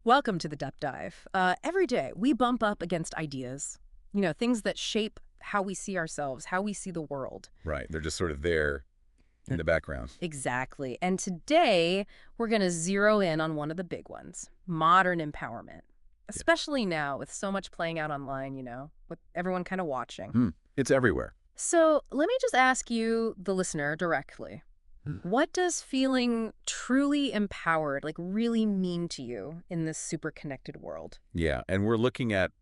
Welcome to the Depth Dive. Every day, we bump up against ideas, things that shape how we see ourselves, how we see the world. Right. They're just sort of there in the background. Exactly. And today, we're going to zero in on one of the big ones, modern empowerment. Especially now, with so much playing out online, with everyone kind of watching. It's everywhere. So let me just ask you, the listener, directly. What does feeling truly empowered, really mean to you in this super connected world? Yeah. And we're looking at,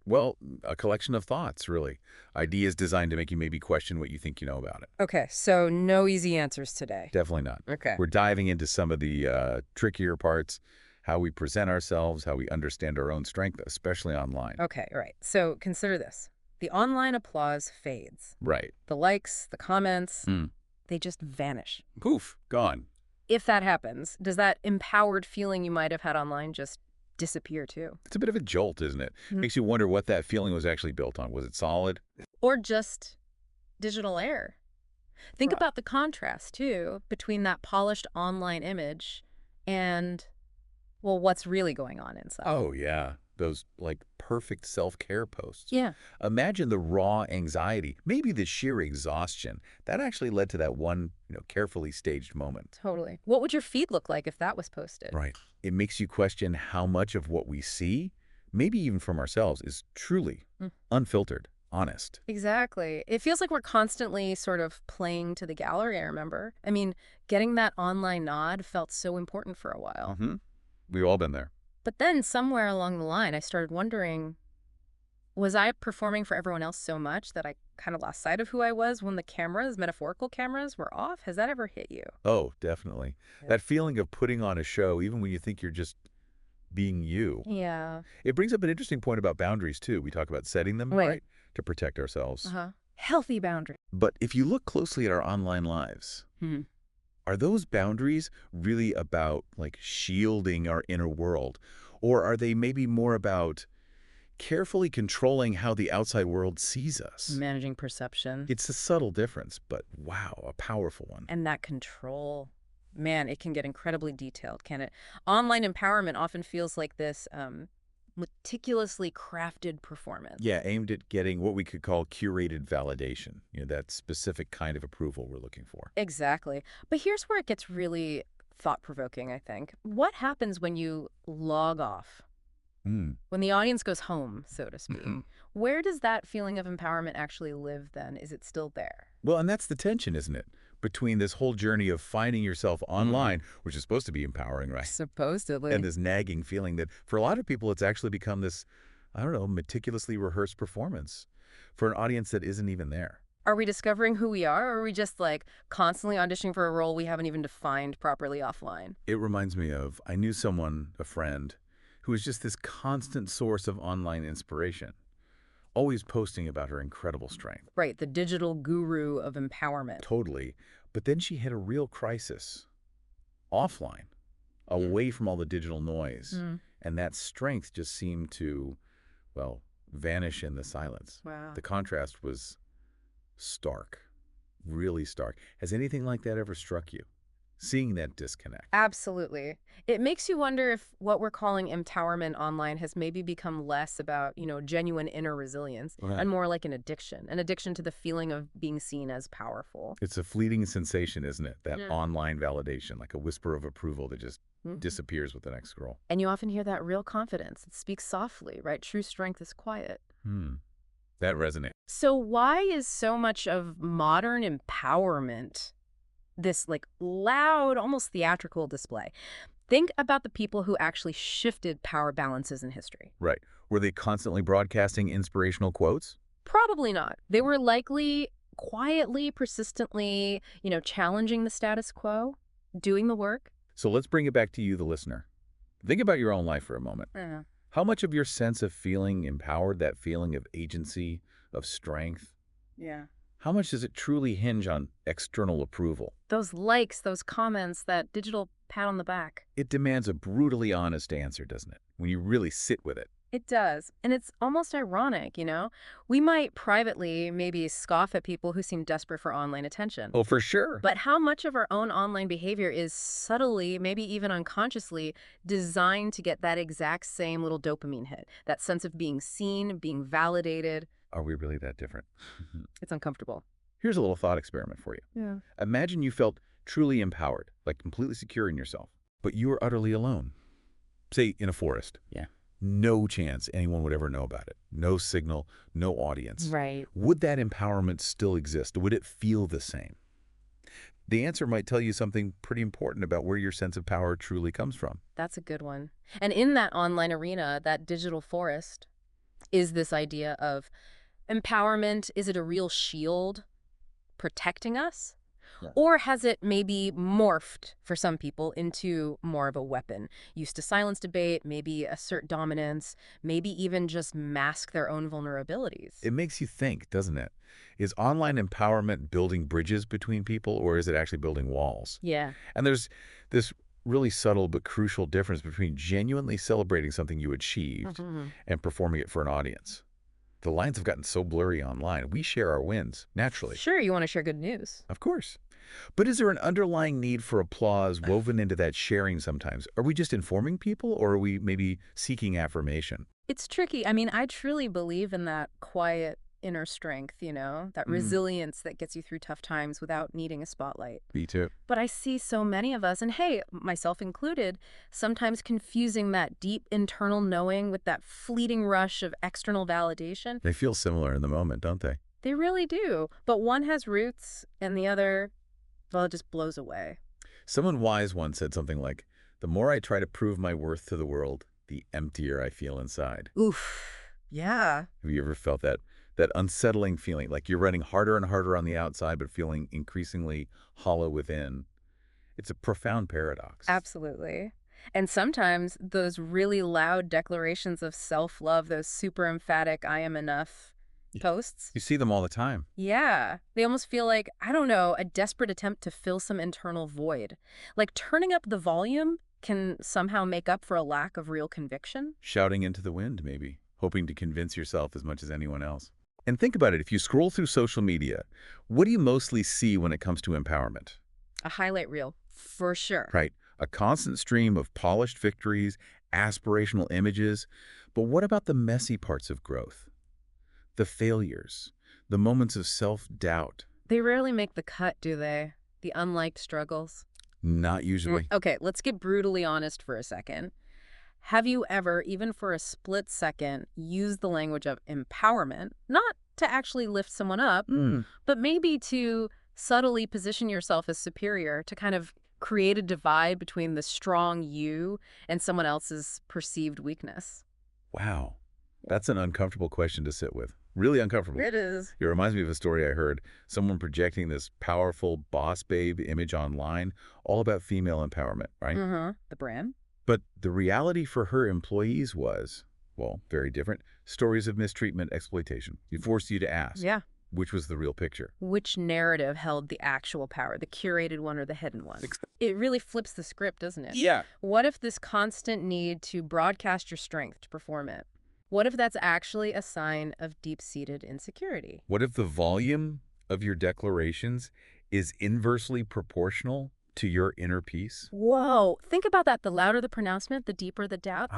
well, a collection of thoughts, really. Ideas designed to make you maybe question what you think you know about it. Okay, so no easy answers today. Definitely not. Okay. We're diving into some of the trickier parts, how we present ourselves, how we understand our own strength, especially online. Okay, all right. So consider this. The online applause fades. Right. The likes, the comments, they just vanish. Poof, gone. If that happens, does that empowered feeling you might have had online just disappear too? It's a bit of a jolt, isn't it? Makes you wonder what that feeling was actually built on. Was it solid? Or just digital air? Think about the contrast, too, between that polished online image and, well, what's really going on inside. Oh, yeah. Those, perfect self-care posts. Yeah. Imagine the raw anxiety, maybe the sheer exhaustion. That actually led to that one, carefully staged moment. Totally. What would your feed look like if that was posted? Right. It makes you question how much of what we see, maybe even from ourselves, is truly unfiltered, honest. Exactly. It feels like we're constantly sort of playing to the gallery, I remember. I mean, getting that online nod felt so important for a while. We've all been there. But then somewhere along the line, I started wondering, was I performing for everyone else so much that I kind of lost sight of who I was when the cameras, metaphorical cameras, were off? Has that ever hit you? Oh, definitely. Yeah. That feeling of putting on a show, even when you think you're just being you. Yeah. It brings up an interesting point about boundaries, too. We talk about setting them, right, to protect ourselves. Healthy boundary. But if you look closely at our online lives, are those boundaries really about, shielding our inner world? Or are they maybe more about carefully controlling how the outside world sees us? Managing perception. It's a subtle difference, but wow, a powerful one. And that control, man, it can get incredibly detailed, can it? Online empowerment often feels like this meticulously crafted performance. Yeah, aimed at getting what we could call curated validation, that specific kind of approval we're looking for. Exactly. But here's where it gets really thought-provoking, I think. What happens when you log off? When the audience goes home, so to speak, where does that feeling of empowerment actually live then? Is it still there? Well, and that's the tension, isn't it? Between this whole journey of finding yourself online, which is supposed to be empowering, right? Supposedly. And this nagging feeling that for a lot of people, it's actually become this, I don't know, meticulously rehearsed performance for an audience that isn't even there. Are we discovering who we are, or are we just constantly auditioning for a role we haven't even defined properly offline? It reminds me of, I knew someone, a friend, who was just this constant source of online inspiration, always posting about her incredible strength. Right, the digital guru of empowerment. Totally. But then she hit a real crisis offline, away from all the digital noise. And that strength just seemed to, well, vanish in the silence. Wow. The contrast was stark, really stark. Has anything like that ever struck you? Seeing that disconnect? Absolutely. It makes you wonder if what we're calling empowerment online has maybe become less about, genuine inner resilience and more like an addiction to the feeling of being seen as powerful. It's a fleeting sensation, isn't it? That online validation, like a whisper of approval that just disappears with the next scroll. And you often hear that real confidence. It speaks softly, right? True strength is quiet. That resonates. So why is so much of modern empowerment this loud, almost theatrical display? Think about the people who actually shifted power balances in history. Right. Were they constantly broadcasting inspirational quotes? Probably not. They were likely quietly, persistently, challenging the status quo, doing the work. So let's bring it back to you, the listener. Think about your own life for a moment. How much of your sense of feeling empowered, that feeling of agency, of strength? Yeah. How much does it truly hinge on external approval? Those likes, those comments, that digital pat on the back. It demands a brutally honest answer, doesn't it? When you really sit with it. It does. And it's almost ironic, you know? We might privately maybe scoff at people who seem desperate for online attention. Oh, for sure. But how much of our own online behavior is subtly, maybe even unconsciously, designed to get that exact same little dopamine hit? That sense of being seen, being validated. Are we really that different? It's uncomfortable. Here's a little thought experiment for you. Yeah. Imagine you felt truly empowered, like completely secure in yourself, but you were utterly alone. Say, in a forest. Yeah. No chance anyone would ever know about it. No signal, no audience. Right. Would that empowerment still exist? Would it feel the same? The answer might tell you something pretty important about where your sense of power truly comes from. That's a good one. And in that online arena, that digital forest, is this idea of empowerment. Is it a real shield protecting us? Yeah. Or has it maybe morphed, for some people, into more of a weapon? Used to silence debate, maybe assert dominance, maybe even just mask their own vulnerabilities. It makes you think, doesn't it? Is online empowerment building bridges between people, or is it actually building walls? Yeah. And there's this really subtle but crucial difference between genuinely celebrating something you achieved and performing it for an audience. The lines have gotten so blurry online. We share our wins, naturally. Sure, you want to share good news. Of course. But is there an underlying need for applause woven into that sharing sometimes? Are we just informing people, or are we maybe seeking affirmation? It's tricky. I mean, I truly believe in that quiet inner strength, you know, that resilience that gets you through tough times without needing a spotlight. Me too. But I see so many of us, and hey, myself included, sometimes confusing that deep internal knowing with that fleeting rush of external validation. They feel similar in the moment, don't they? They really do. But one has roots and the other, well, it just blows away. Someone wise once said something like, "The more I try to prove my worth to the world, the emptier I feel inside." Oof. Yeah. Have you ever felt that unsettling feeling, like you're running harder and harder on the outside, but feeling increasingly hollow within? It's a profound paradox. Absolutely. And sometimes those really loud declarations of self-love, those super emphatic "I am enough" posts. You see them all the time. Yeah. They almost feel like, I don't know, a desperate attempt to fill some internal void. Like turning up the volume can somehow make up for a lack of real conviction. Shouting into the wind, maybe, hoping to convince yourself as much as anyone else. And think about it. If you scroll through social media, what do you mostly see when it comes to empowerment? A highlight reel, for sure. Right. A constant stream of polished victories, aspirational images. But what about the messy parts of growth? The failures, the moments of self-doubt? They rarely make the cut, do they? The unliked struggles. Not usually. Okay, let's get brutally honest for a second. Have you ever, even for a split second, used the language of empowerment, not to actually lift someone up, but maybe to subtly position yourself as superior, to kind of create a divide between the strong you and someone else's perceived weakness? Wow. That's an uncomfortable question to sit with. Really uncomfortable. It is. It reminds me of a story I heard. Someone projecting this powerful boss babe image online, all about female empowerment, right? The brand? But the reality for her employees was, well, very different. Stories of mistreatment, exploitation. It forced you to ask. Yeah. Which was the real picture? Which narrative held the actual power, the curated one or the hidden one? It really flips the script, doesn't it? Yeah. What if this constant need to broadcast your strength, to perform it? What if that's actually a sign of deep-seated insecurity? What if the volume of your declarations is inversely proportional to your inner peace? Whoa. Think about that. The louder the pronouncement, the deeper the doubt.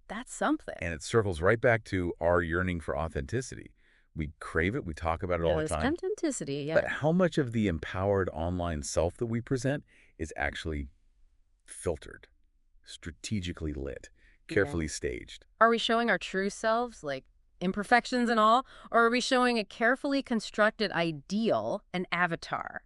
That's something. And it circles right back to our yearning for authenticity. We crave it. We talk about it all the time. Authenticity, yeah. But how much of the empowered online self that we present is actually filtered, strategically lit, carefully staged? Are we showing our true selves, like imperfections and all? Or are we showing a carefully constructed ideal, an avatar?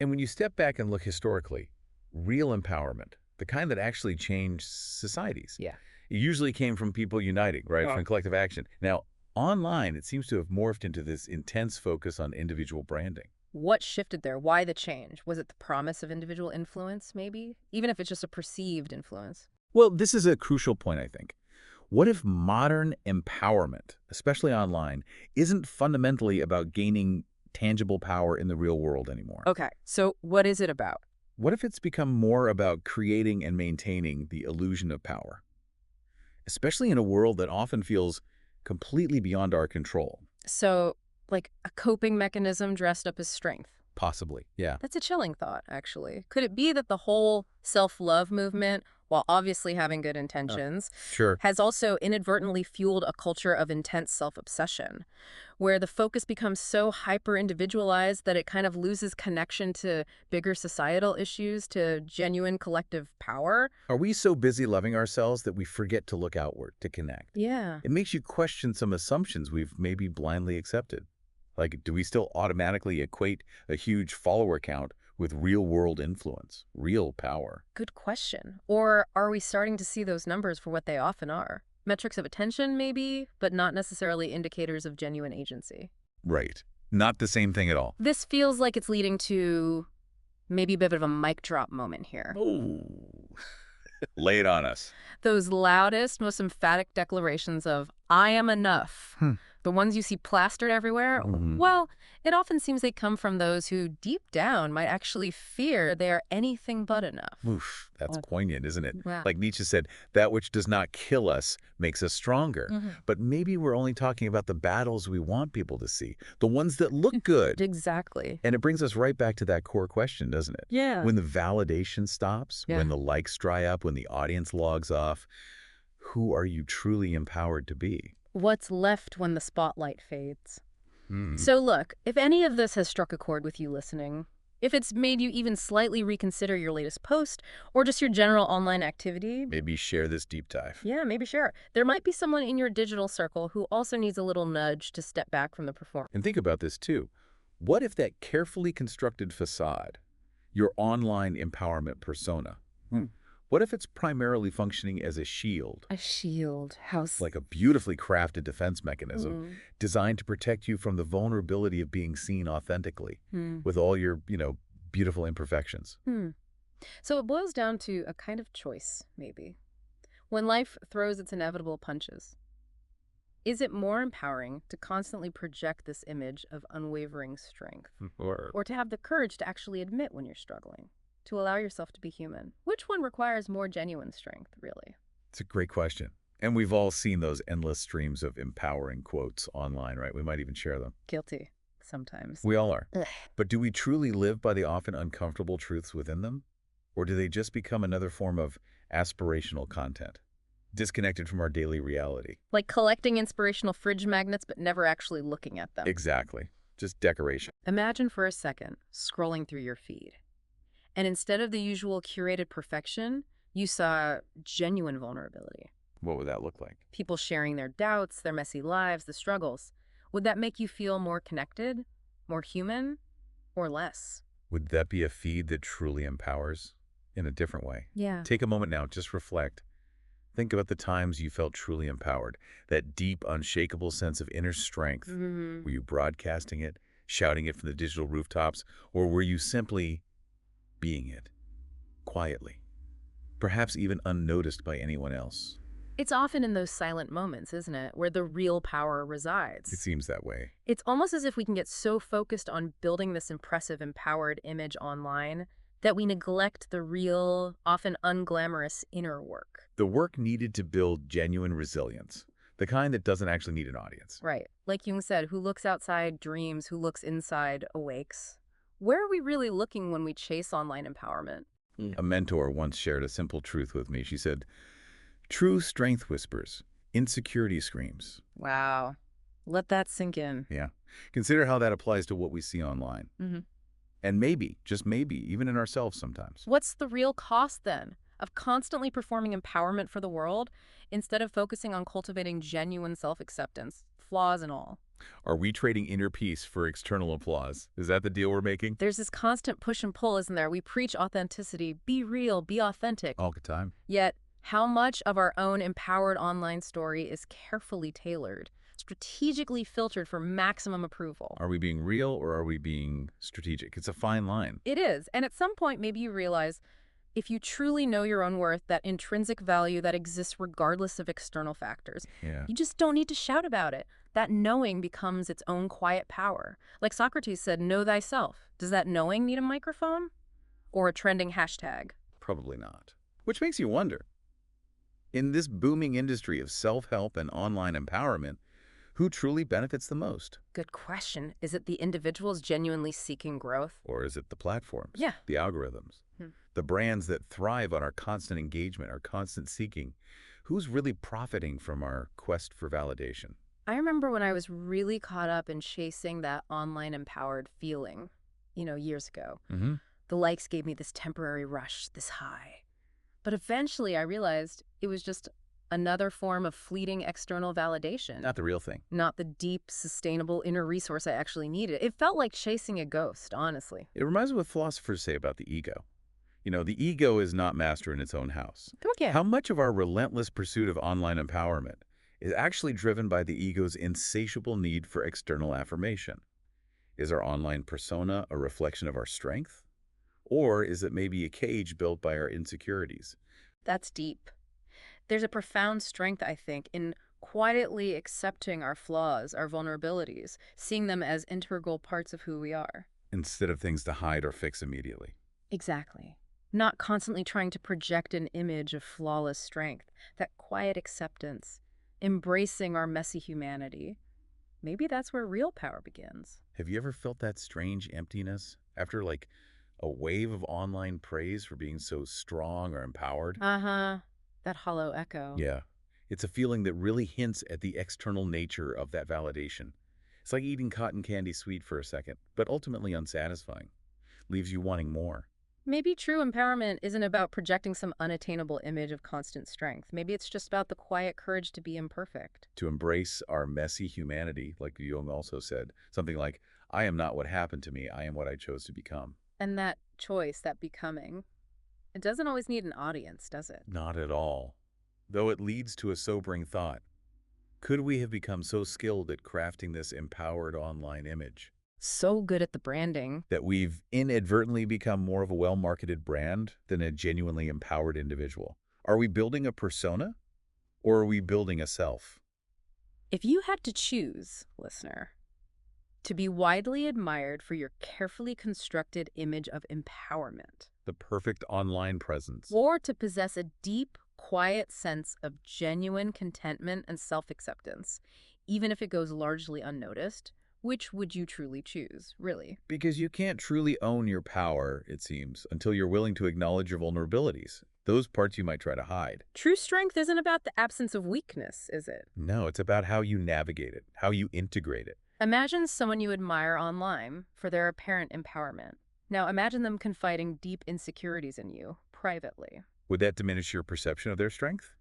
And when you step back and look historically, real empowerment, the kind that actually changed societies, it usually came from people uniting, right, from collective action. Now, online, it seems to have morphed into this intense focus on individual branding. What shifted there? Why the change? Was it the promise of individual influence, maybe? Even if it's just a perceived influence? Well, this is a crucial point, I think. What if modern empowerment, especially online, isn't fundamentally about gaining tangible power in the real world anymore? Okay, so what is it about? What if it's become more about creating and maintaining the illusion of power? especially in a world that often feels completely beyond our control. So, like a coping mechanism dressed up as strength. Possibly, yeah. That's a chilling thought, actually. Could it be that the whole self-love movement, while obviously having good intentions, Sure. has also inadvertently fueled a culture of intense self-obsession, where the focus becomes so hyper-individualized that it kind of loses connection to bigger societal issues, to genuine collective power? Are we so busy loving ourselves that we forget to look outward, to connect? Yeah. It makes you question some assumptions we've maybe blindly accepted. Like, do we still automatically equate a huge follower count with real-world influence, real power? Good question. Or are we starting to see those numbers for what they often are? Metrics of attention, maybe, but not necessarily indicators of genuine agency. Right. Not the same thing at all. This feels like it's leading to maybe a bit of a mic drop moment here. Oh, lay it on us. Those loudest, most emphatic declarations of, I am enough, the ones you see plastered everywhere, well, it often seems they come from those who deep down might actually fear they are anything but enough. Oof, that's poignant, isn't it? Yeah. Like Nietzsche said, that which does not kill us makes us stronger. But maybe we're only talking about the battles we want people to see, the ones that look good. Exactly. And it brings us right back to that core question, doesn't it? Yeah. When the validation stops, when the likes dry up, when the audience logs off, who are you truly empowered to be? What's left when the spotlight fades? So look, if any of this has struck a chord with you listening, if it's made you even slightly reconsider your latest post or just your general online activity, Maybe share this deep dive. yeah, maybe share. There might be someone in your digital circle who also needs a little nudge to step back from the performance. And think about this too. What if that carefully constructed facade, your online empowerment persona, what if it's primarily functioning as a shield? A shield. Like a beautifully crafted defense mechanism designed to protect you from the vulnerability of being seen authentically with all your, beautiful imperfections. So it boils down to a kind of choice, maybe. When life throws its inevitable punches, is it more empowering to constantly project this image of unwavering strength? Or to have the courage to actually admit when you're struggling? To allow yourself to be human? Which one requires more genuine strength, really? It's a great question. And we've all seen those endless streams of empowering quotes online, right? We might even share them. Guilty. Sometimes. We all are. Ugh. But do we truly live by the often uncomfortable truths within them? Or do they just become another form of aspirational content, disconnected from our daily reality? Like collecting inspirational fridge magnets but never actually looking at them. Exactly. Just decoration. Imagine for a second scrolling through your feed. And instead of the usual curated perfection, you saw genuine vulnerability. What would that look like? People sharing their doubts, their messy lives, the struggles. Would that make you feel more connected, more human, or less? Would that be a feed that truly empowers in a different way? Yeah. Take a moment now, just reflect. Think about the times you felt truly empowered, that deep, unshakable sense of inner strength. Were you broadcasting it, shouting it from the digital rooftops, or were you simply being it, quietly, perhaps even unnoticed by anyone else? It's often in those silent moments, isn't it, where the real power resides. It seems that way. It's almost as if we can get so focused on building this impressive, empowered image online that we neglect the real, often unglamorous inner work. The work needed to build genuine resilience, the kind that doesn't actually need an audience. Right. Like Jung said, who looks outside dreams, who looks inside awakes. Where are we really looking when we chase online empowerment? A mentor once shared a simple truth with me. She said, "True strength whispers, insecurity screams." Wow. Let that sink in. Yeah. Consider how that applies to what we see online. And maybe, just maybe, even in ourselves sometimes. What's the real cost, then, of constantly performing empowerment for the world instead of focusing on cultivating genuine self-acceptance, flaws and all? Are we trading inner peace for external applause? Is that the deal we're making? There's this constant push and pull, isn't there? We preach authenticity, be real, be authentic. All the time. Yet, how much of our own empowered online story is carefully tailored, strategically filtered for maximum approval? Are we being real or are we being strategic? It's a fine line. It is. And at some point, maybe you realize, if you truly know your own worth, that intrinsic value that exists regardless of external factors, you just don't need to shout about it. That knowing becomes its own quiet power. Like Socrates said, know thyself. Does that knowing need a microphone? Or a trending hashtag? Probably not. Which makes you wonder, In this booming industry of self-help and online empowerment, who truly benefits the most? Good question. Is it the individuals genuinely seeking growth? Or is it the platforms, Yeah. the algorithms, Hmm. the brands that thrive on our constant engagement, our constant seeking? Who's really profiting from our quest for validation? I remember when I was really caught up in chasing that online empowered feeling, years ago. Mm-hmm. The likes gave me this temporary rush, this high. But eventually I realized it was just another form of fleeting external validation, Not the real thing. not the deep, sustainable inner resource I actually needed. It felt like chasing a ghost, honestly. It reminds me of what philosophers say about the ego. The ego is not master in its own house. Okay. How much of our relentless pursuit of online empowerment is actually driven by the ego's insatiable need for external affirmation? Is our online persona a reflection of our strength? Or is it maybe a cage built by our insecurities? That's deep. There's a profound strength, I think, in quietly accepting our flaws, our vulnerabilities, seeing them as integral parts of who we are. Instead of things to hide or fix immediately. Exactly. Not constantly trying to project an image of flawless strength, that quiet acceptance, embracing our messy humanity. Maybe that's where real power begins. Have you ever felt that strange emptiness after a wave of online praise for being so strong or empowered? Uh-huh. That hollow echo. Yeah. It's a feeling that really hints at the external nature of that validation. It's like eating cotton candy sweet for a second, but ultimately unsatisfying. Leaves you wanting more. Maybe true empowerment isn't about projecting some unattainable image of constant strength. Maybe it's just about the quiet courage to be imperfect. To embrace our messy humanity, like Jung also said, something like, I am not what happened to me, I am what I chose to become. And that choice, that becoming, it doesn't always need an audience, does it? Not at all. Though it leads to a sobering thought. Could we have become so skilled at crafting this empowered online image So good at the branding. that we've inadvertently become more of a well-marketed brand than a genuinely empowered individual? Are we building a persona, or are we building a self? If you had to choose, listener, to be widely admired for your carefully constructed image of empowerment, The perfect online presence. or to possess a deep, quiet sense of genuine contentment and self-acceptance, even if it goes largely unnoticed, which would you truly choose, really? Because you can't truly own your power, it seems, until you're willing to acknowledge your vulnerabilities, those parts you might try to hide. True strength isn't about the absence of weakness, is it? No, it's about how you navigate it, how you integrate it. Imagine someone you admire online for their apparent empowerment. Now imagine them confiding deep insecurities in you, privately. Would that diminish your perception of their strength?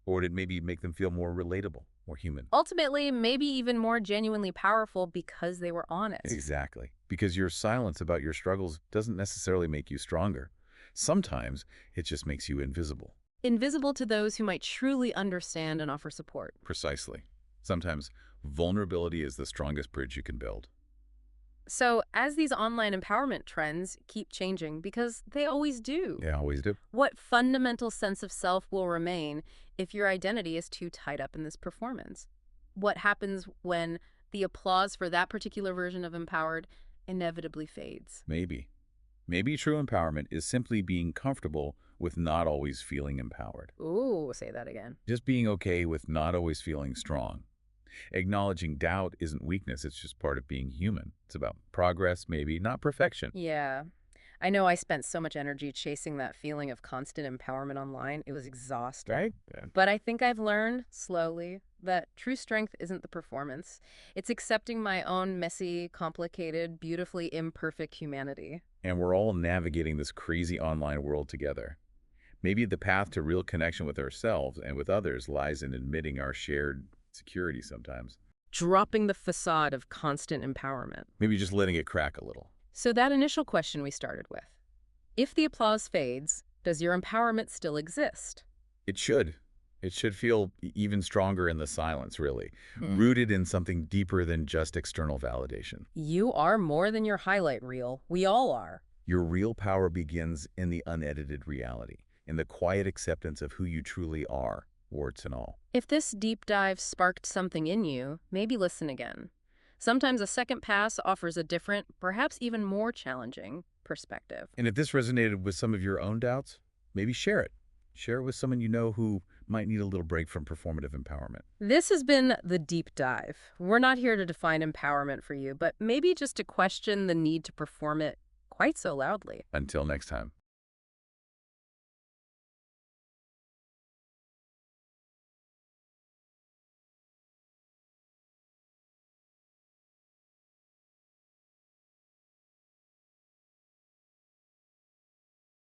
Or would it maybe make them feel more relatable, more human? Ultimately, maybe even more genuinely powerful because they were honest. Exactly. Because your silence about your struggles doesn't necessarily make you stronger. Sometimes it just makes you invisible. Invisible to those who might truly understand and offer support. Precisely. Sometimes vulnerability is the strongest bridge you can build. So, as these online empowerment trends keep changing, because they always do, They always do. what fundamental sense of self will remain if your identity is too tied up in this performance? What happens when the applause for that particular version of empowered inevitably fades? Maybe. Maybe true empowerment is simply being comfortable with not always feeling empowered. Ooh, say that again. Just being okay with not always feeling strong. Acknowledging doubt isn't weakness, it's just part of being human. It's about progress, maybe, not perfection. Yeah. I know I spent so much energy chasing that feeling of constant empowerment online. It was exhausting. Right? But I think I've learned, slowly, that true strength isn't the performance. It's accepting my own messy, complicated, beautifully imperfect humanity. And we're all navigating this crazy online world together. Maybe the path to real connection with ourselves and with others lies in admitting our shared security sometimes. Dropping the facade of constant empowerment. Maybe just letting it crack a little. So that initial question we started with. If the applause fades, does your empowerment still exist? It should. It should feel even stronger in the silence, really. Hmm. Rooted in something deeper than just external validation. You are more than your highlight reel. We all are. Your real power begins in the unedited reality, in the quiet acceptance of who you truly are, warts and all. If this deep dive sparked something in you, maybe listen again. Sometimes a second pass offers a different, perhaps even more challenging, perspective. And if this resonated with some of your own doubts, maybe share it. Share it with someone you know who might need a little break from performative empowerment. This has been the deep dive. We're not here to define empowerment for you, but maybe just to question the need to perform it quite so loudly. Until next time.